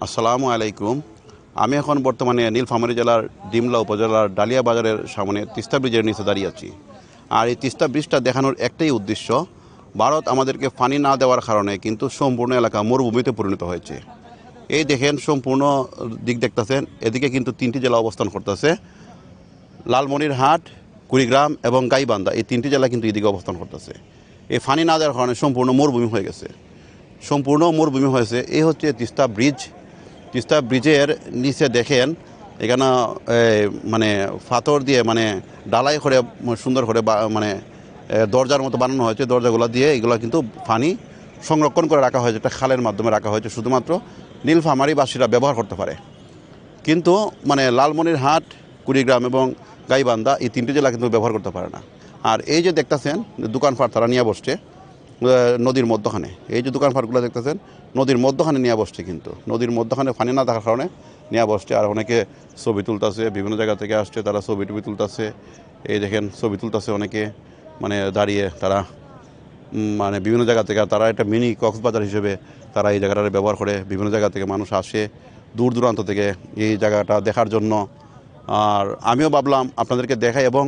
আসসালামু আলাইকুম। আমি এখন বর্তমানে নীলফামারী জেলার ডিমলা উপজেলার ডালিয়া বাজারের সামনে তিস্তা ব্রিজের নিচে দাঁড়িয়ে আছি। আর এই তিস্তা ব্রিজটা দেখানোর একটাই উদ্দেশ্য, ভারত আমাদেরকে পানি না দেওয়ার কারণে কিন্তু সম্পূর্ণ এলাকা মরুভূমিতে পরিণত হয়েছে। এই দেখেন সম্পূর্ণ দিক দেখতেছেন, এদিকে কিন্তু তিনটি জেলা অবস্থান করতেছে, লালমনিরহাট, কুড়িগ্রাম এবং গাইবান্ধা। এই তিনটি জেলা কিন্তু এদিকে অবস্থান করতেছে। এই পানি না দেওয়ার কারণে সম্পূর্ণ মরুভূমি হয়ে গেছে, সম্পূর্ণ মরুভূমি হয়েছে। এই হচ্ছে তিস্তা ব্রিজ। তিস্তা ব্রিজের নিচে দেখেন এখানে মানে পাথর দিয়ে মানে ডালাই করে সুন্দর করে মানে দরজার মতো বানানো হয়েছে। দরজাগুলো দিয়ে এগুলো কিন্তু পানি সংরক্ষণ করে রাখা হয়েছে, একটা খালের মাধ্যমে রাখা হয়েছে, শুধুমাত্র নীলফামারীবাসীরা ব্যবহার করতে পারে। কিন্তু মানে লালমনিরহাট, কুড়িগ্রাম এবং গাইবান্ধা এই তিনটি জেলা কিন্তু ব্যবহার করতে পারে না। আর এই যে দেখতেছেন দোকানপাট তারা নিয়ে বসছে নদীর মধ্যখানে, এই যে দোকানপাটগুলো দেখতেছেন নদীর মধ্যখানে নিয়ে বসছে, কিন্তু নদীর মধ্যখানে পানি না থাকার কারণে নিয়ে বসছে। আর অনেকে ছবি তুলতেছে, বিভিন্ন জায়গা থেকে আসছে, তারা ছবি টবি তুলতেছে। এই দেখেন ছবি তুলতেছে অনেকে, মানে দাঁড়িয়ে তারা মানে বিভিন্ন জায়গা থেকে। তারা একটা মিনি কক্সবাজার হিসেবে তারা এই জায়গাটা ব্যবহার করে। বিভিন্ন জায়গা থেকে মানুষ আসে দূর দূরান্ত থেকে এই জায়গাটা দেখার জন্য। আর আমিও ভাবলাম আপনাদেরকে দেখাই, এবং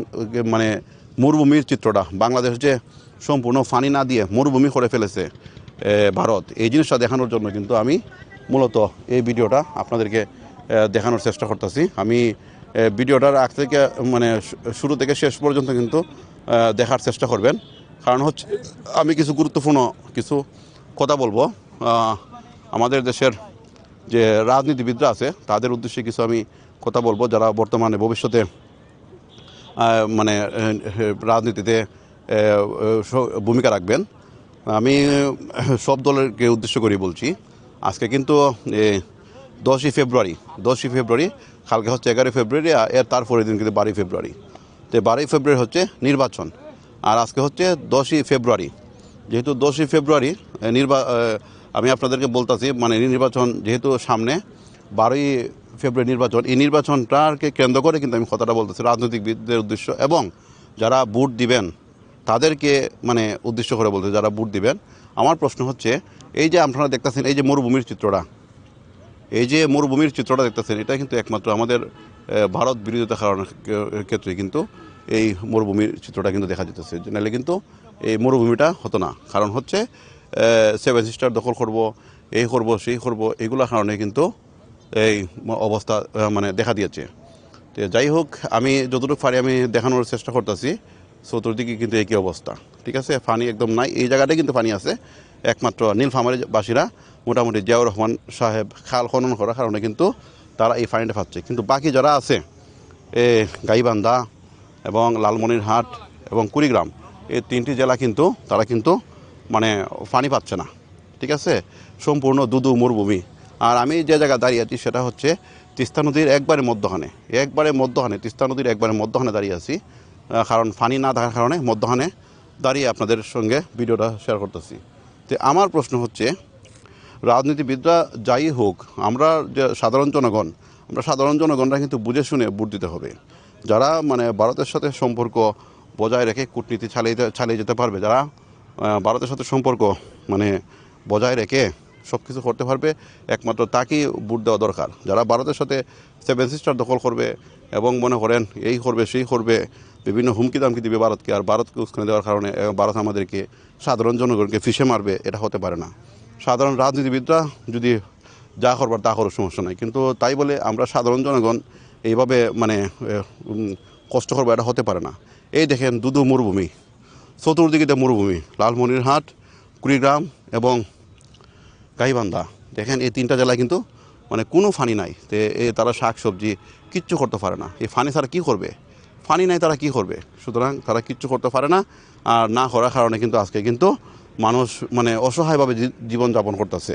মানে মরুভূমির চিত্রটা, বাংলাদেশ যে সম্পূর্ণ পানি না দিয়ে মরুভূমি করে ফেলেছে ভারত, এই জিনিসটা দেখানোর জন্য কিন্তু আমি মূলত এই ভিডিওটা আপনাদেরকে দেখানোর চেষ্টা করতেছি। আমি ভিডিওটার আগ থেকে মানে শুরু থেকে শেষ পর্যন্ত কিন্তু দেখার চেষ্টা করবেন, কারণ হচ্ছে আমি কিছু গুরুত্বপূর্ণ কিছু কথা বলবো। আমাদের দেশের যে রাজনীতিবিদরা আছে তাদের উদ্দেশ্যে কিছু আমি কথা বলবো, যারা বর্তমানে ভবিষ্যতে মানে রাজনীতিতে ভূমিকা রাখবেন। আমি সব দলেরকে উদ্দেশ্য করে বলছি। আজকে কিন্তু 10ই ফেব্রুয়ারি, কালকে হচ্ছে 11ই ফেব্রুয়ারি, এর তারপরের দিন কিন্তু 12ই ফেব্রুয়ারি। তো 12ই ফেব্রুয়ারি হচ্ছে নির্বাচন, আর আজকে হচ্ছে 10ই ফেব্রুয়ারি। যেহেতু 10ই ফেব্রুয়ারি আমি আপনাদেরকে বলতেছি, মানে নির্বাচন যেহেতু সামনে, 12ই ফেব্রুয়ারি নির্বাচন, এই নির্বাচনটাকে কেন্দ্র করে কিন্তু আমি কথাটা বলতেছি রাজনৈতিকবিদদের উদ্দেশ্য, এবং যারা ভোট দিবেন তাদেরকে মানে উদ্দেশ্য করে বলতে, যারা ভোট দিবেন। আমার প্রশ্ন হচ্ছে, এই যে আপনারা দেখতেছেন এই যে মরুভূমির চিত্রটা দেখতেছেন, এটা কিন্তু একমাত্র আমাদের ভারত বিরোধিতার কারণের ক্ষেত্রে কিন্তু এই মরুভূমির চিত্রটা কিন্তু দেখা যেতেছে। নাহলে কিন্তু এই মরুভূমিটা হতো না। কারণ হচ্ছে সেভেন সিস্টার দখল করব, এই করব সেই করব, এগুলোর কারণে কিন্তু এই অবস্থা মানে দেখা দিয়েছে। তো যাই হোক, আমি যতটুকু পারি আমি দেখানোর চেষ্টা করতেছি। চতুর্দিকে কিন্তু একই অবস্থা, ঠিক আছে, পানি একদম নাই। এই জায়গাটায় কিন্তু পানি আছে, একমাত্র নীলফামারীবাসীরা মোটামুটি জিয়াউর রহমান সাহেব খাল খনন করার কারণে কিন্তু তারা এই পানিটা পাচ্ছে। কিন্তু বাকি যারা আছে গাইবান্ধা এবং লালমনিরহাট এবং কুড়িগ্রাম, এই তিনটি জেলা কিন্তু তারা কিন্তু মানে পানি পাচ্ছে না, ঠিক আছে, সম্পূর্ণ দুদু মরুভূমি। আর আমি যে জায়গায় দাঁড়িয়ে আছি সেটা হচ্ছে তিস্তা নদীর একবারে মধ্যখানে তিস্তা নদীর একবারে মধ্যখানে দাঁড়িয়ে আছি। কারণ পানি না থাকার কারণে মধ্যখানে দাঁড়িয়ে আপনাদের সঙ্গে ভিডিওটা শেয়ার করতেছি। তো আমার প্রশ্ন হচ্ছে, রাজনীতিবিদরা যাই হোক, আমরা যে সাধারণ জনগণরা কিন্তু বুঝে শুনে ভোট দিতে হবে। যারা মানে ভারতের সাথে সম্পর্ক বজায় রেখে কূটনীতি চালিয়ে যেতে পারবে, যারা ভারতের সাথে সম্পর্ক মানে বজায় রেখে সব কিছু করতে পারবে, একমাত্র তাকেই ভোট দেওয়া দরকার। যারা ভারতের সাথে সেভেন সিস্টার দখল করবে এবং মনে করেন এই করবে সেই করবে, বিভিন্ন হুমকি দামকি দিবে ভারতকে, আর ভারতকে উস্কানি দেওয়ার কারণে ভারত আমাদেরকে সাধারণ জনগণকে ফিসে মারবে, এটা হতে পারে না। সাধারণ রাজনীতিবিদরা যদি যা করবার তা করো, সমস্যা নাই, কিন্তু তাই বলে আমরা সাধারণ জনগণ এইভাবে মানে কষ্ট করবো, এটা হতে পারে না। এই দেখেন দুদু মরুভূমি, চতুর্দিকে মরুভূমি, লালমনিরহাট, কুড়িগ্রাম এবং গাইবান্ধা। দেখেন এই তিনটা জেলায় কিন্তু মানে কোনো পানি নাই। তো তারা শাক সবজি কিচ্ছু করতে পারে না। এই পানি ছাড়া কী করবে? পানি নাই, তারা কি করবে? সুতরাং তারা কিচ্ছু করতে পারে না। আর না করার কারণে কিন্তু আজকে কিন্তু মানুষ মানে অসহায়ভাবে জীবনযাপন করতেছে।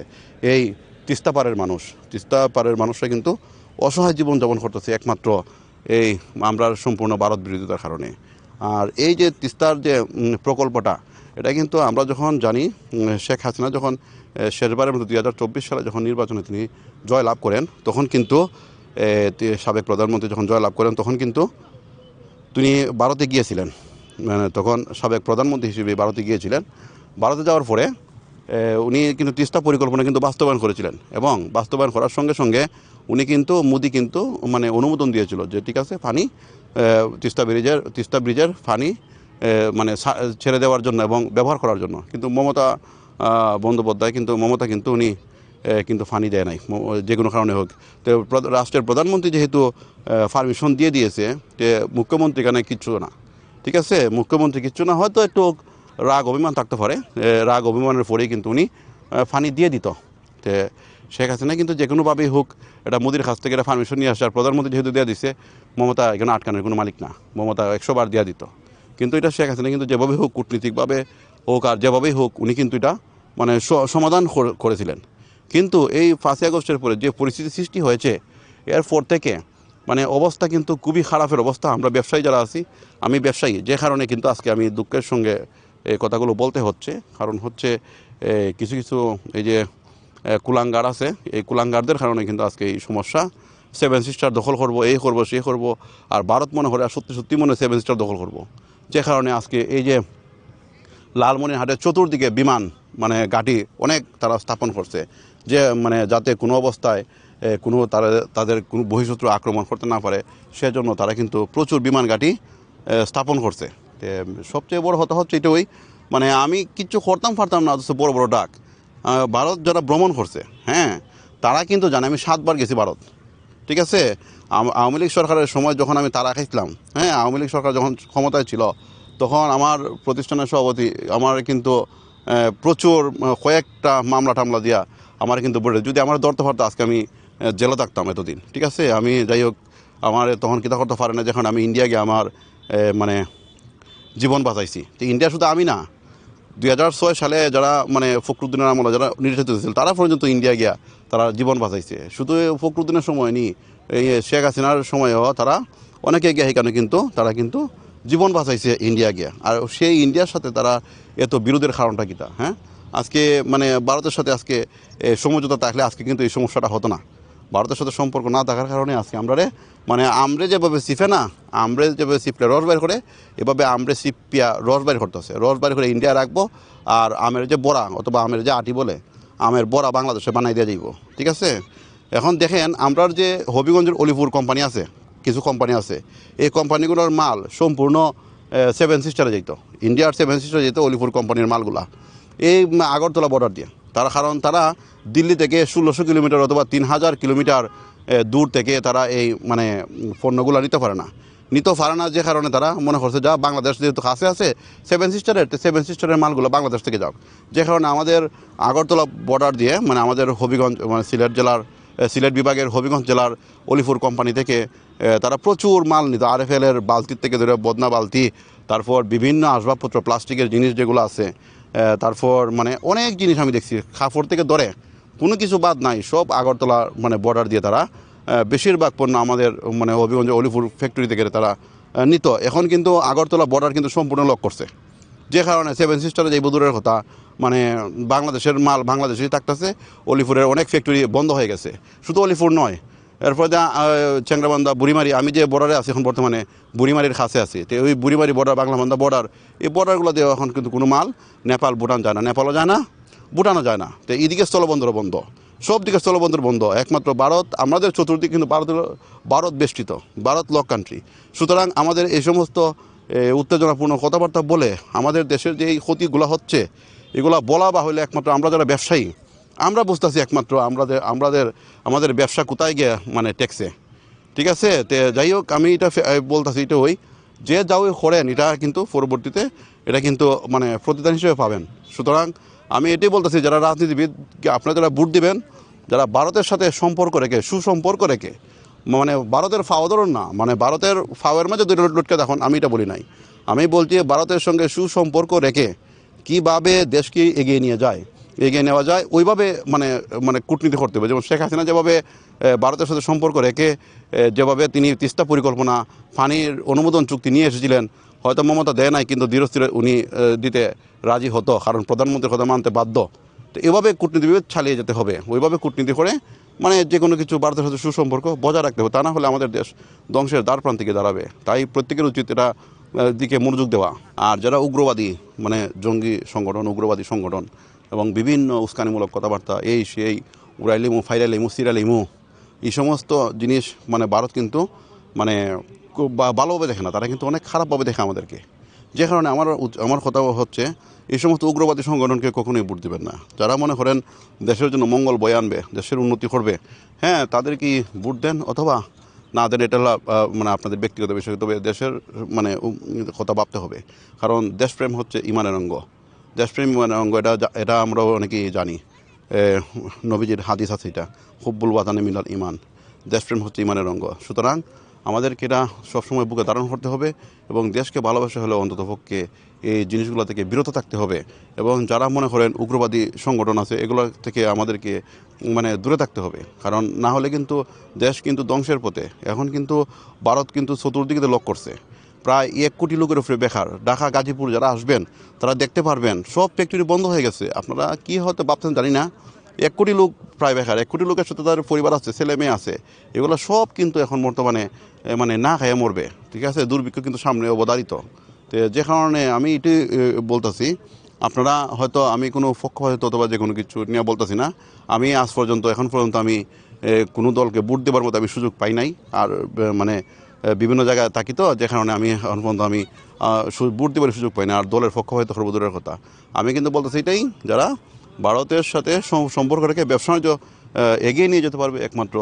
এই তিস্তা পাড়ের মানুষরা কিন্তু অসহায় জীবনযাপন করতেছে, একমাত্র এই আমরা সম্পূর্ণ ভারত বিরোধিতার কারণে। আর এই যে তিস্তার যে প্রকল্পটা, এটা কিন্তু আমরা যখন জানি, শেখ হাসিনা যখন শেষবারের মতো 2024 সালে যখন নির্বাচনে তিনি জয়লাভ করেন, তখন কিন্তু সাবেক প্রধানমন্ত্রী যখন জয়লাভ করেন, তখন কিন্তু তিনি ভারতে গিয়েছিলেন। মানে তখন সাবেক প্রধানমন্ত্রী হিসেবে ভারতে গিয়েছিলেন। ভারতে যাওয়ার পরে উনি কিন্তু তিস্তা পরিকল্পনা কিন্তু বাস্তবায়ন করেছিলেন এবং বাস্তবায়ন করার সঙ্গে সঙ্গে উনি কিন্তু মোদি কিন্তু মানে অনুমোদন দিয়েছিল যে ঠিক আছে পানি তিস্তা ব্রিজের পানি মানে ছেড়ে দেওয়ার জন্য এবং ব্যবহার করার জন্য। কিন্তু মমতা বন্দ্যোপাধ্যায় কিন্তু উনি কিন্তু ফানি দেয় নাই যে কোনো কারণে হোক। তো রাষ্ট্রের প্রধানমন্ত্রী যেহেতু পারমিশন দিয়ে দিয়েছে, যে মুখ্যমন্ত্রী এখানে কিচ্ছু না, ঠিক আছে, মুখ্যমন্ত্রী কিচ্ছু না, হয়তো একটু রাগ অভিমান থাকতে পারে, রাগ অভিমানের পরেই কিন্তু উনি ফানি দিয়ে দিত। তো শেখ হাসিনা কিন্তু যে কোনোভাবেই হোক এটা মোদির কাছ থেকে এটা পারমিশন নিয়ে আসছে, আর প্রধানমন্ত্রী যেহেতু দেওয়া দিচ্ছে, মমতা এখানে আটকানোর কোনো মালিক না, মমতা 100 বার দেওয়া দিত। কিন্তু এটা শেখ হাসিনা কিন্তু যেভাবে হোক, কূটনীতিকভাবে হোক আর যেভাবেই হোক, উনি কিন্তু এটা মানে সমাধান করেছিলেন। কিন্তু এই 5ই আগস্টের পরে যে পরিস্থিতি সৃষ্টি হয়েছে, এরপর থেকে মানে অবস্থা কিন্তু খুবই খারাপের অবস্থা। আমরা ব্যবসায়ী যারা আছি, আমি ব্যবসায়ী, যে কারণে কিন্তু আজকে আমি দুঃখের সঙ্গে এই কথাগুলো বলতে হচ্ছে। কারণ হচ্ছে কিছু কিছু এই যে কুলাঙ্গার আছে, এই কুলাঙ্গারদের কারণে কিন্তু আজকে এই সমস্যা। 7 সিস্টার দখল করব, এই করব, সে করব, আর ভারত মনে করে আর সত্যি সত্যি মনে 7 সিস্টার দখল করব। যে কারণে আজকে এই যে লালমনিরহাটের চতুর্দিকে বিমান মানে ঘাঁটি অনেক তারা স্থাপন করছে, যে মানে যাতে কোনো অবস্থায় কোনো তাদের কোনো বহিঃশত্রু আক্রমণ করতে না পারে, সেজন্য তারা কিন্তু প্রচুর বিমান ঘাঁটি স্থাপন করছে। সবচেয়ে বড় কথা হচ্ছে এটা, ওই মানে আমি কিচ্ছু করতাম পারতাম না, অথচ বড় বড় ডাক। ভারত যারা ভ্রমণ করছে, হ্যাঁ, তারা কিন্তু জানে আমি 7 বার গেছি ভারত, ঠিক আছে। আওয়ামী লীগ সরকারের সময় যখন আমি তারা খাইছিলাম, হ্যাঁ, আওয়ামী লীগ সরকার যখন ক্ষমতায় ছিল, তখন আমার প্রতিষ্ঠানের সভাপতি আমার কিন্তু প্রচুর কয়েকটা মামলা টামলা দিয়া আমার কিন্তু বলে, যদি আমার ধরতে পারতো আজকে আমি জেলে থাকতাম এতদিন, ঠিক আছে। আমি যাই হোক, আমার তখন কিতা করতে পারে না, যখন আমি ইন্ডিয়া গিয়ে আমার মানে জীবন বাঁচাইছি। তো ইন্ডিয়া শুধু আমি না, 2006 সালে যারা মানে ফখরুদ্দিনের আমলে যারা নির্যাতিত হয়েছিল, তারা পর্যন্ত ইন্ডিয়া গিয়া তারা জীবন বাঁচাইছে। শুধু ফখরুদ্দিনের সময় নি, এই শেখ হাসিনার সময়ও তারা অনেকে গিয়ে এখানে কিন্তু তারা কিন্তু জীবন বাঁচাইছে ইন্ডিয়া গিয়া। আর সেই ইন্ডিয়ার সাথে তারা এত বিরোধের কারণটা কিতা, হ্যাঁ, আজকে মানে ভারতের সাথে আজকে সমঝোতা থাকলে আজকে কিন্তু এই সমস্যাটা হতো না। ভারতের সাথে সম্পর্ক না থাকার কারণে আজকে আমরে যেভাবে সিফে না, আমরে যেভাবে সিপলে রস বাইর করে, এভাবে আমরে সিপিয়া রস বাইর করতেছে, রস বাইর করে ইন্ডিয়া রাখবো। আর আমের যে বড়া অথবা আমের যে আটি বলে, আমের বড়া বাংলাদেশে বানাই দেওয়া যাইব, ঠিক আছে। এখন দেখেন, আমরার যে হবিগঞ্জের অলিপুর কোম্পানি আছে, কিছু কোম্পানি আছে, এই কোম্পানিগুলোর মাল সম্পূর্ণ 7 সিস্টারে যেত, ইন্ডিয়ার 7 সিস্টারে যেত অলিপুর কোম্পানির মালগুলা, এই আগরতলা বর্ডার দিয়ে। কারণ তারা দিল্লি থেকে 1600 কিলোমিটার অথবা 3000 কিলোমিটার দূর থেকে তারা এই মানে পণ্যগুলো নিতে পারে না, যে কারণে তারা মনে করছে যা বাংলাদেশ যেহেতু কাছে আছে 7 সিস্টারের মালগুলো বাংলাদেশ থেকে যাও। যে কারণে আমাদের আগরতলা বর্ডার দিয়ে মানে আমাদের হবিগঞ্জ মানে সিলেট বিভাগের হবিগঞ্জ জেলার অলিপুর কোম্পানি থেকে তারা প্রচুর মাল নিত, RFL-এর বালতির থেকে ধরে বদনা বালতি, তারপর বিভিন্ন আসবাবপত্র, প্লাস্টিকের জিনিস যেগুলো আছে, তারপর মানে অনেক জিনিস আমি দেখছি, কাপড় থেকে ধরে কোনো কিছু বাদ নাই, সব আগরতলা মানে বর্ডার দিয়ে তারা বেশিরভাগ পণ্য আমাদের মানে হবিগঞ্জ অলিপুর ফ্যাক্টরি থেকে তারা নিত। এখন কিন্তু আগরতলা বর্ডার কিন্তু সম্পূর্ণ লক করছে, যে কারণে 7 সিস্টারে যে দূরের কথা, মানে বাংলাদেশের মাল বাংলাদেশেই থাকতেছে, অলিপুরের অনেক ফ্যাক্টরি বন্ধ হয়ে গেছে। শুধু অলিপুর নয়, এরপর চ্যাংরাবান্ধা, বুড়িমারি, আমি যে বর্ডারে আছি এখন বর্তমানে বুড়িমারির কাছে আছি, তো ওই বুড়িমারি বর্ডার, বাংলাবান্ধা বর্ডার, এই বর্ডারগুলো দিয়ে এখন কিন্তু কোনো মাল নেপাল ভুটান যায় না, নেপালও যায় না, ভুটানও যায় না। তো এইদিকে স্থলবন্দরও বন্ধ, সব দিকে স্থলবন্দর বন্ধ, একমাত্র ভারত, আমাদের চতুর্দিকে কিন্তু ভারত বেষ্টিত, ভারত লক কান্ট্রি। সুতরাং আমাদের এই সমস্ত উত্তেজনাপূর্ণ কথাবার্তা বলে আমাদের দেশের যে এই ক্ষতিগুলো হচ্ছে, এগুলা বলা বা হলে একমাত্র আমরা যারা ব্যবসায়ী আমরা বুঝতেছি, একমাত্র আমাদের ব্যবসা কোথায় গিয়ে মানে ট্যাক্সে, ঠিক আছে। তো যাই হোক, আমি এটা বলতেছি, এটা ওই যে যাও করেন, এটা কিন্তু পরবর্তীতে এটা কিন্তু মানে প্রতিদান হিসেবে পাবেন। সুতরাং আমি এটাই বলতেছি, যারা রাজনীতিবিদ, আপনারা যারা ভোট দিবেন, যারা ভারতের সাথে সম্পর্ক রেখে, সুসম্পর্ক রেখে, মানে ভারতের ফাওয়াদরণ না, মানে ভারতের ফাওয়ার মাঝে দুটো লটকে দেখুন, আমি এটা বলি নাই, আমি বলছি ভারতের সঙ্গে সুসম্পর্ক রেখে কীভাবে দেশকে এগিয়ে নেওয়া যায় ওইভাবে মানে কূটনীতি করতে হবে। যেমন শেখ হাসিনা যেভাবে ভারতের সাথে সম্পর্ক রেখে যেভাবে তিনি তিস্তা পরিকল্পনা পানির অনুমোদন চুক্তি নিয়ে এসেছিলেন, হয়তো মমতা দেয় নাই, কিন্তু ধীরস্থিরে উনি দিতে রাজি হতো, কারণ প্রধানমন্ত্রীর কথা মানতে বাধ্য। তো এভাবে কূটনীতিবিদ চালিয়ে যেতে হবে, ওইভাবে কূটনীতি করে মানে যে কোনো কিছু ভারতের সাথে সুসম্পর্ক বজায় রাখতে হবে, তা না হলে আমাদের দেশ ধ্বংসের দ্বার প্রান্তিকে দাঁড়াবে। তাই প্রত্যেকের উচিত এটা দিকে মনোযোগ দেওয়া। আর যারা উগ্রবাদী মানে জঙ্গি সংগঠন, উগ্রবাদী সংগঠন, এবং বিভিন্ন উস্কানিমূলক কথাবার্তা এই সেই উড়াইলিমু ফাইরালিমু সিরালিমু এই সমস্ত জিনিস মানে ভারত কিন্তু মানে খুব ভালোভাবে দেখে না, তারা কিন্তু অনেক খারাপভাবে দেখে আমাদেরকে। যে কারণে আমার কথা হচ্ছে এই সমস্ত উগ্রবাদী সংগঠনকে কখনোই ভোট দেবেন না। যারা মনে করেন দেশের জন্য মঙ্গল বয়ে আনবে, দেশের উন্নতি করবে, হ্যাঁ তাদেরকে ভোট দেন, অথবা না দেন, এটা হলো মানে আপনাদের ব্যক্তিগত বিষয়। তবে দেশের মানে কথা ভাবতে হবে, কারণ দেশপ্রেম হচ্ছে ইমানের অঙ্গ। দেশপ্রেম ইমানের অঙ্গ, এটা আমরা অনেকেই জানি। নবীজির হাদিস আছে এটা, হুব্বুল ওয়াতানে মিনাল ইমান। দেশপ্রেম হচ্ছে ইমানের অঙ্গ। সুতরাং আমাদেরকে এটা সবসময় বুকে ধারণ করতে হবে এবং দেশকে ভালোবাসা হলে অন্ততপক্ষে এই জিনিসগুলো থেকে বিরত থাকতে হবে। এবং যারা মনে করেন উগ্রবাদী সংগঠন আছে এগুলো থেকে আমাদেরকে মানে দূরে থাকতে হবে, কারণ না হলে কিন্তু দেশ কিন্তু ধ্বংসের পথে। এখন কিন্তু ভারত কিন্তু চতুর্দিকে লক করছে, প্রায় 1 কোটি লোকের উপরে বেকার। ঢাকা গাজীপুর যারা আসবেন তারা দেখতে পারবেন সব ফ্যাক্টরি বন্ধ হয়ে গেছে। আপনারা কি হয়তো ভাবছেন জানি না, 1 কোটি লোক প্রায় বেকার। 1 কোটি লোকের সাথে তাদের পরিবার আছে, ছেলে মেয়ে আছে, এগুলো সব কিন্তু এখন বর্তমানে মানে না খাইয়ে মরবে। ঠিক আছে, দুর্ভিক্ষ কিন্তু সামনে অবধারিত। তো যে কারণে আমি এটি বলতেছি, আপনারা হয়তো, আমি কোনো পক্ষপাতিত্ব অথবা যে কোনো কিছু নিয়ে বলতেছি না। আমি আজ পর্যন্ত এখন পর্যন্ত আমি কোনো দলকে ভোট দেবার মতো আমি সুযোগ পাই নাই। আর মানে বিভিন্ন জায়গায় থাকি, তো যে কারণে আমি এখন পর্যন্ত আমি ভোট দেবার সুযোগ পাই না। আর দলের পক্ষপাতিত্ব করবো দূরের কথা। আমি কিন্তু বলতেছি এটাই, যারা ভারতের সাথে সম্পর্ক রেখে ব্যবসা বাণিজ্য এগিয়ে নিয়ে যেতে পারবে, একমাত্র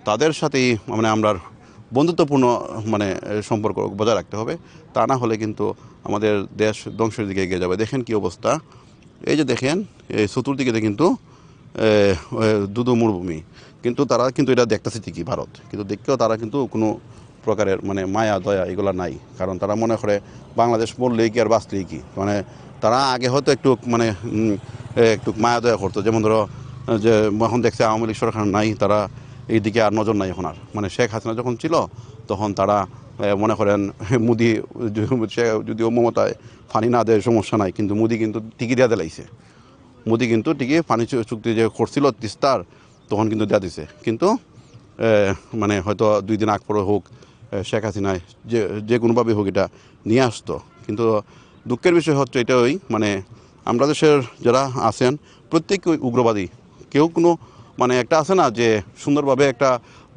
তাদের সাথেই মানে আমরা বন্ধুত্বপূর্ণ মানে সম্পর্ক বজায় রাখতে হবে। তা না হলে কিন্তু আমাদের দেশ ধ্বংসের দিকে এগিয়ে যাবে। দেখেন কি অবস্থা, এই যে দেখেন এই চতুর্দিকে কিন্তু দুধু মরুভূমি, কিন্তু তারা কিন্তু এটা দেখতেছে ঠিকই ভারত, কিন্তু দেখেও তারা কিন্তু কোনো প্রকারের মানে মায়া দয়া এগুলো নাই। কারণ তারা মনে করে বাংলাদেশ মরলেই কি আর বাঁচলেই কি, মানে তারা আগে হয়তো একটু মানে একটু মায়া দয়া করতো। যেমন ধরো যে এখন দেখছে আওয়ামী লীগ সরকার নাই, তারা এই দিকে আর নজর নাই এখন আর। মানে শেখ হাসিনা যখন ছিল তখন তারা মনে করেন মোদি যদিও মমতায় ফানি না দেয় সমস্যা নাই, কিন্তু মোদি কিন্তু টিকি দেওয়া দিলাইছে। মোদি কিন্তু টিকি পানি চুক্তি যে করছিল তিস্তার, তখন কিন্তু দেওয়া দিছে। কিন্তু মানে হয়তো 2 দিন আগ পরে হোক শেখ হাসিনায় যে কোনোভাবে হোক এটা নিয়ে আসতো। কিন্তু দুঃখের বিষয় হচ্ছে এটাই, মানে আমরা দেশের যারা আছেন প্রত্যেকেই উগ্রবাদী। কেউ কোনো মানে একটা আছে না যে সুন্দরভাবে একটা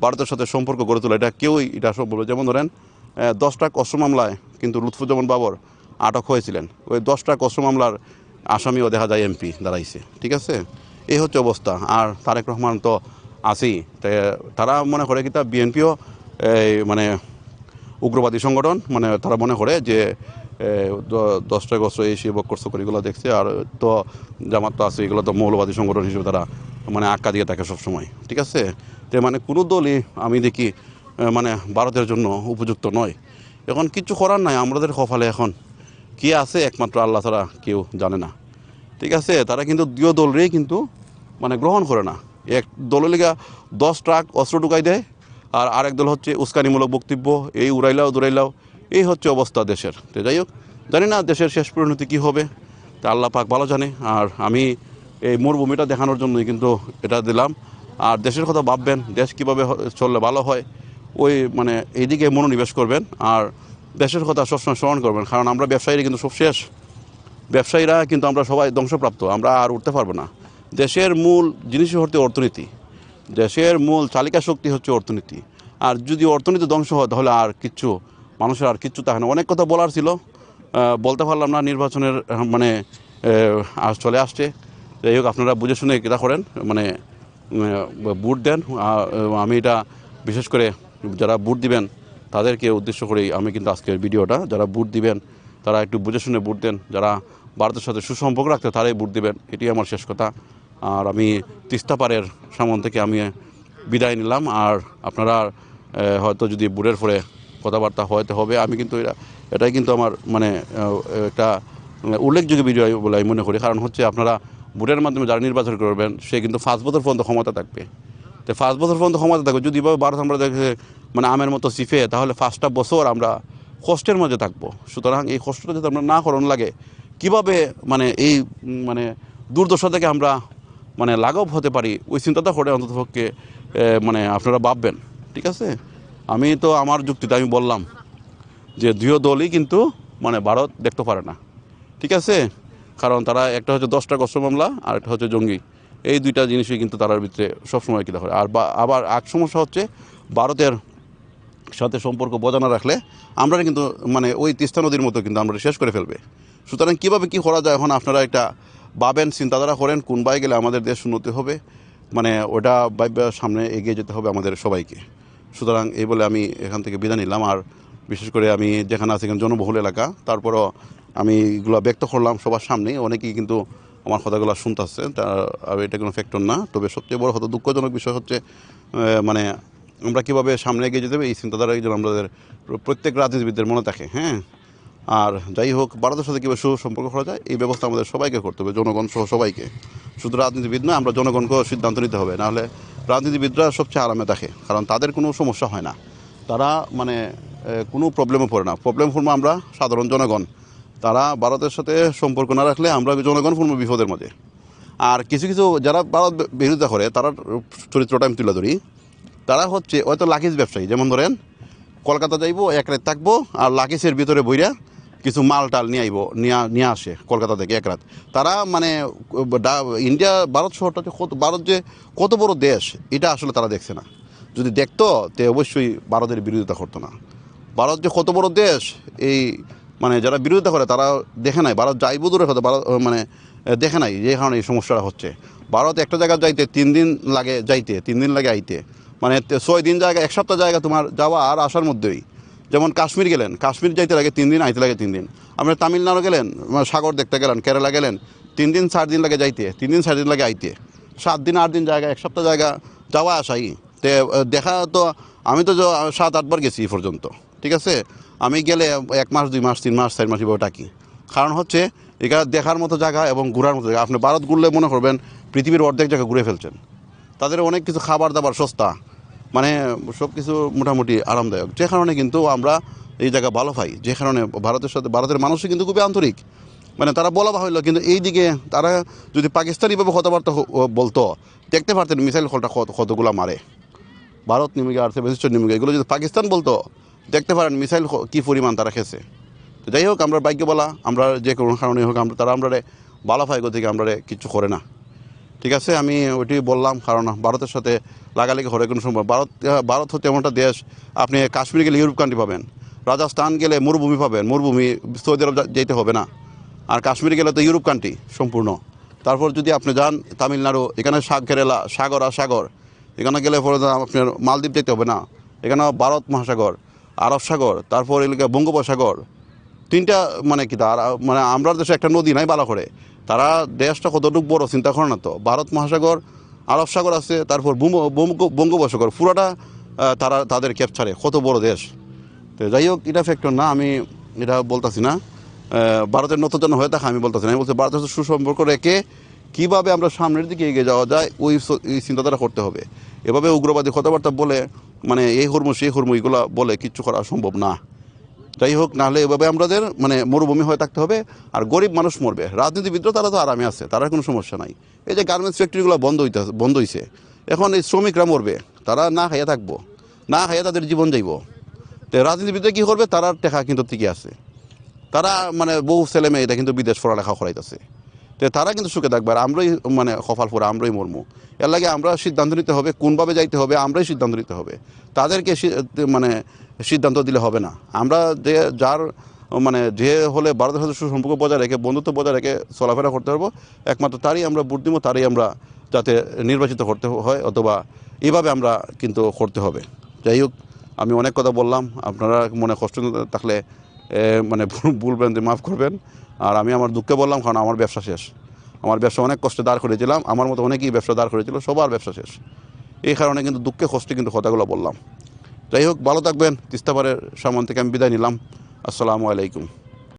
ভারতের সাথে সম্পর্ক গড়ে তোলা, এটা কেউই এটা সম্ভব। যেমন ধরেন 10টা অস্ত্র মামলায় কিন্তু লুৎফুজ্জামান বাবর আটক হয়েছিলেন, ওই 10টা অস্ত্র মামলার আসামিও দেখা যায় এমপি দাঁড়াইছে। ঠিক আছে, এই হচ্ছে অবস্থা। আর তারেক রহমান তো আছেই, তারা মনে করে কি তা বিএনপিও মানে উগ্রবাদী সংগঠন, মানে তারা মনে করে যে 10টা অস্ত্র এই সে বক্কর সকর এগুলো দেখছে। আর তো জামাত তো আছে, এগুলো তো মৌলবাদী সংগঠন হিসেবে তারা মানে আক্কা দিয়ে থাকে সবসময়। ঠিক আছে, তো মানে কোনো দলই আমি দেখি মানে ভারতের জন্য উপযুক্ত নয়। এখন কিছু করার নাই, আমাদের কপালে এখন কে আছে একমাত্র আল্লাহ ছাড়া কেউ জানে না। ঠিক আছে, তারা কিন্তু 2 দলরেই কিন্তু মানে গ্রহণ করে না। এক দলের লিগা 10 ট্রাক অস্ত্র ঢুকাই দেয়, আর আরেক দল হচ্ছে উস্কানিমূলক বক্তব্য, এই উড়াইলাও দৌড়াইলাও, এই হচ্ছে অবস্থা দেশের। তো যাই হোক, জানি না দেশের শেষ পরিণতি কী হবে, তা আল্লাহ পাক ভালো জানে। আর আমি এই মরুভূমিটা দেখানোর জন্যই কিন্তু এটা দিলাম। আর দেশের কথা ভাববেন, দেশ কীভাবে চললে ভালো হয়, ওই মানে এইদিকে মনোনিবেশ করবেন। আর দেশের কথা সবসময় স্মরণ করবেন, কারণ আমরা ব্যবসায়ীরা কিন্তু সব শেষ। ব্যবসায়ীরা কিন্তু আমরা সবাই ধ্বংসপ্রাপ্ত, আমরা আর উঠতে পারবো না। দেশের মূল জিনিসই হচ্ছে অর্থনীতি, দেশের মূল চালিকা শক্তি হচ্ছে অর্থনীতি। আর যদি অর্থনীতি ধ্বংস হয় তাহলে আর কিচ্ছু, মানুষের আর কিচ্ছু থাকে না। অনেক কথা বলার ছিল, বলতে পারলাম না, নির্বাচনের মানে চলে আসছে। যাই হোক, আপনারা বুঝে শুনে এটা করেন, মানে ভোট দেন। আমি এটা বিশেষ করে যারা ভোট দিবেন তাদেরকে উদ্দেশ্য করেই আমি কিন্তু আজকের ভিডিওটা, যারা ভোট দিবেন তারা একটু বুঝে শুনে ভোট দেন, যারা ভারতের সাথে সুসম্পর্ক রাখতে তারাই ভোট দিবেন, এটি আমার শেষ কথা। আর আমি তিস্তা পাড়ের সামন থেকে আমি বিদায় নিলাম। আর আপনারা হয়তো যদি ভোটের পরে কথাবার্তা হয়তো হবে, আমি কিন্তু এটাই কিন্তু আমার মানে একটা উল্লেখযোগ্য ভিডিও বলে আমি মনে করি। কারণ হচ্ছে আপনারা ভোটের মাধ্যমে যারা নির্বাচন করবেন সে কিন্তু 5 বছর পর্যন্ত ক্ষমতা থাকবে। তো 5 বছর পর্যন্ত ক্ষমতা থাকবে, যদি ভারত আমরা দেখে মানে আমের মতো চিফে, তাহলে 5টা বছর আমরা কষ্টের মধ্যে থাকবো। সুতরাং এই কষ্টটা যদি আমরা না করণ লাগে, কিভাবে মানে এই মানে দুর্দশা থেকে আমরা মানে লাঘব হতে পারি, ওই চিন্তাটা করে অন্ততপক্ষে মানে আপনারা ভাববেন। ঠিক আছে, আমি তো আমার যুক্তিতে আমি বললাম যে 2 দলই কিন্তু মানে ভারত দেখতে পারে না। ঠিক আছে, কারণ তারা একটা হচ্ছে 10টা অস্ত্র মামলা আর একটা হচ্ছে জঙ্গি, এই দুইটা জিনিসই কিন্তু তার ভিতরে সবসময় কিনা করে। আর আবার এক সমস্যা হচ্ছে ভারতের সাথে সম্পর্ক বজায় না রাখলে আমরা কিন্তু মানে ওই তিস্তা নদীর মতো কিন্তু আমরা শেষ করে ফেলবে। সুতরাং কীভাবে কী করা যায় এখন আপনারা একটা ভাবেন, চিন্তাধারা করেন কোন বাই গেলে আমাদের দেশ উন্নতি হবে, মানে ওটা সামনে এগিয়ে যেতে হবে আমাদের সবাইকে। সুতরাং এই বলে আমি এখান থেকে বিদায় নিলাম। আর বিশেষ করে আমি যেখানে আছি এখানে জনবহুল এলাকা, তারপরও আমি এগুলো ব্যক্ত করলাম সবার সামনে। অনেকেই কিন্তু আমার কথাগুলো শুনতেছে, তা এটা কোনো ফ্যাক্টর না। তবে সবচেয়ে বড় হয়তো দুঃখজনক বিষয় হচ্ছে মানে আমরা কীভাবে সামনে এগিয়ে যেতে হবে এই চিন্তাধারা যেন আমাদের প্রত্যেক রাজনীতিবিদদের মনে থাকে। হ্যাঁ, আর যাই হোক ভারতের সাথে কীভাবে সুসম্পর্ক করা যায় এই ব্যবস্থা আমাদের সবাইকে করতে হবে, জনগণ সহ সবাইকে। শুধু রাজনীতিবিদ নয়, আমরা জনগণকেও সিদ্ধান্ত নিতে হবে। নাহলে রাজনীতিবিদরা সবচেয়ে আরামে থাকে, কারণ তাদের কোনো সমস্যা হয় না, তারা মানে কোনো প্রবলেমে পড়ে না। প্রবলেম পড়বো আমরা সাধারণ জনগণ। তারা ভারতের সাথে সম্পর্ক না রাখলে আমরা জনগণ পড়বো বিপদের মাঝে। আর কিছু কিছু যারা ভারত বিরোধিতা করে তারা চরিত্রটা আমি তুলে ধরি। তারা হচ্ছে হয়তো লাকিজ ব্যবসায়ী, যেমন ধরেন কলকাতা যাইবো, এক রাত থাকবো, আর লাকিজের ভিতরে বইরা কিছু মাল টাল নিয়ে আসে কলকাতা থেকে এক রাত। তারা মানে ইন্ডিয়া ভারত শহরটা ভারত যে কত বড় দেশ এটা আসলে তারা দেখছে না। যদি দেখতো তে অবশ্যই ভারতের বিরোধিতা করতো না। ভারত যে কত বড় দেশ এই মানে যারা বিরোধিতা করে তারা দেখে নাই। ভারত যাইব দূরে কথা, ভারত মানে দেখে নাই যে কারণে এই সমস্যাটা হচ্ছে। ভারত একটা জায়গায় যাইতে 3 দিন লাগে, যাইতে 3 দিন লাগে আইতে, মানে 6 দিন জায়গা, 1 সপ্তাহ জায়গা তোমার যাওয়া আর আসার মধ্যেই। যেমন কাশ্মীর গেলেন, কাশ্মীর যাইতে লাগে 3 দিন, আইতে লাগে 3 দিন। আপনার তামিলনাড়ু গেলেন, সাগর দেখতে গেলেন, কেরালা গেলেন, 3 দিন 4 দিন লাগে যাইতে, 3 দিন 4 দিন লাগে আইতে। 7 দিন 8 দিন জায়গা, 1 সপ্তাহ জায়গা যাওয়া আসাই। তে দেখা তো আমি তো 7-8 বার গেছি এই পর্যন্ত, ঠিক আছে। আমি গেলে 1 মাস 2 মাস 3 মাস 4 মাস এভাবে টাকি। কারণ হচ্ছে এখানে দেখার মতো জায়গা এবং ঘোরার মতো জায়গা। আপনি ভারত ঘুরলে মনে করবেন পৃথিবীর অর্ধেক জায়গা ঘুরে ফেলছেন। তাদের অনেক কিছু খাবার দাবার সস্তা, মানে সব কিছু মোটামুটি আরামদায়ক, যে কারণে কিন্তু আমরা এই জায়গা ভালো পাই। যে কারণে ভারতের সাথে ভারতের মানুষই কিন্তু খুবই আন্তরিক, মানে তারা বলা হইল। কিন্তু এই দিকে তারা যদি পাকিস্তানিভাবে কথাবার্তা বলতো, দেখতে পারতেন মিসাইল কতগুলো মারে, ভারত নিমিকে আর 7 নিমিকে। এগুলো যদি পাকিস্তান বলতো দেখতে পারেন মিসাইল কী পরিমাণ তারা খেয়েছে। তো যাই হোক, আমরা ভাগ্য বলা, আমরা যে কোনো কারণে হোক তারা আমরা বালা ফাইগো থেকে আমরা কিছু করে না, ঠিক আছে। আমি ওইটি বললাম, কারণ ভারতের সাথে লাগালাগি হরে কোনো সম্ভব। ভারত হচ্ছে এমন একটা দেশ, আপনি কাশ্মীর গেলে ইউরোপ কান্ট্রি পাবেন, রাজস্থান গেলে মরুভূমি পাবেন, মরুভূমি সৌদি আরব যেতে হবে না। আর কাশ্মীর গেলে তো ইউরোপ কান্ট্রি সম্পূর্ণ। তারপর যদি আপনি যান তামিলনাড়ু, এখানে কেরালা সাগর আর সাগর, এখানে গেলে পরে আপনার মালদ্বীপ যেতে হবে না, এখানে ভারত মহাসাগর, আরব সাগর, তারপর এলাকা বঙ্গোপসাগর, 3টা মানে কি তার মানে আমরা দেশে একটা নদী নাই বালা করে। তারা দেশটা কতটুকু বড় চিন্তা করে না তো। ভারত মহাসাগর, আরব সাগর আছে, তারপর বঙ্গোপসাগর, পুরোটা তারা তাদের ক্যাপচারে, কত বড় দেশ। তো যাই হোক, এটা ফ্যাক্টর না, আমি এটা বলতেছি না ভারতের নতজন হয়ে থাকে, আমি বলতেছি না। আমি বলছি ভারতের সাথে সুসম্পর্ক রেখে কীভাবে আমরা সামনের দিকে এগিয়ে যাওয়া যায় ওই চিন্তাধারা করতে হবে। এভাবে উগ্রবাদী কথাবার্তা বলে মানে এই হরমু সেই হরমু এগুলো বলে কিচ্ছু করা সম্ভব না। যাই হোক, নাহলে এভাবে আমাদের মানে মরুভূমি হয়ে থাকতে হবে, আর গরিব মানুষ মরবে। রাজনীতিবিদরা তারা তো আরামে আছে, তারা কোনো সমস্যা নাই। এই যে গার্মেন্টস ফ্যাক্টরিগুলো বন্ধ হয়েছে, এখন এই শ্রমিকরা মরবে, তারা না খাইয়া থাকবো, না খাইয়া তাদের জীবন যাইব। তো রাজনীতিবিদরা কী করবে, তারা টেকা কিন্তু টিকে আছে, তারা মানে বহু ছেলে মেয়ে এটা কিন্তু বিদেশ পড়ালেখা করাইতেছে। তো তারা কিন্তু সুখে থাকবে, আর আমরাই মানে কপাল পরে আমরাই মরমু। এর লাগে আমরা সিদ্ধান্ত নিতে হবে কোনভাবে যাইতে হবে, আমরাই সিদ্ধান্ত নিতে হবে, তাদেরকে মানে সিদ্ধান্ত দিলে হবে না। আমরা যার মানে যে হলে ভারতের সাথে সুসম্পর্ক বজায় রেখে বন্ধুত্ব বজায় রেখে চলাফেরা করতে পারবো, একমাত্র তারই আমরা ভোট দিব, তারই আমরা যাতে নির্বাচিত করতে হয়, অথবা এইভাবে আমরা কিন্তু করতে হবে। যাই হোক, আমি অনেক কথা বললাম, আপনারা মনে কষ্ট থাকলে মানে ভুলবেন, মাফ করবেন। আর আমি আমার দুঃখে বললাম, কারণ আমার ব্যবসা শেষ, আমার ব্যবসা অনেক কষ্টে দাঁড় করেছিলাম, আমার মতো অনেকেই ব্যবসা দাঁড় করেছিল, সবার ব্যবসা শেষ। এই কারণে কিন্তু দুঃখে কষ্টে কিন্তু কথাগুলো বললাম। যাই হোক, ভালো থাকবেন। তিস্তাপাড়ের সামন থেকে আমি বিদায় নিলাম। আসসালামু আলাইকুম।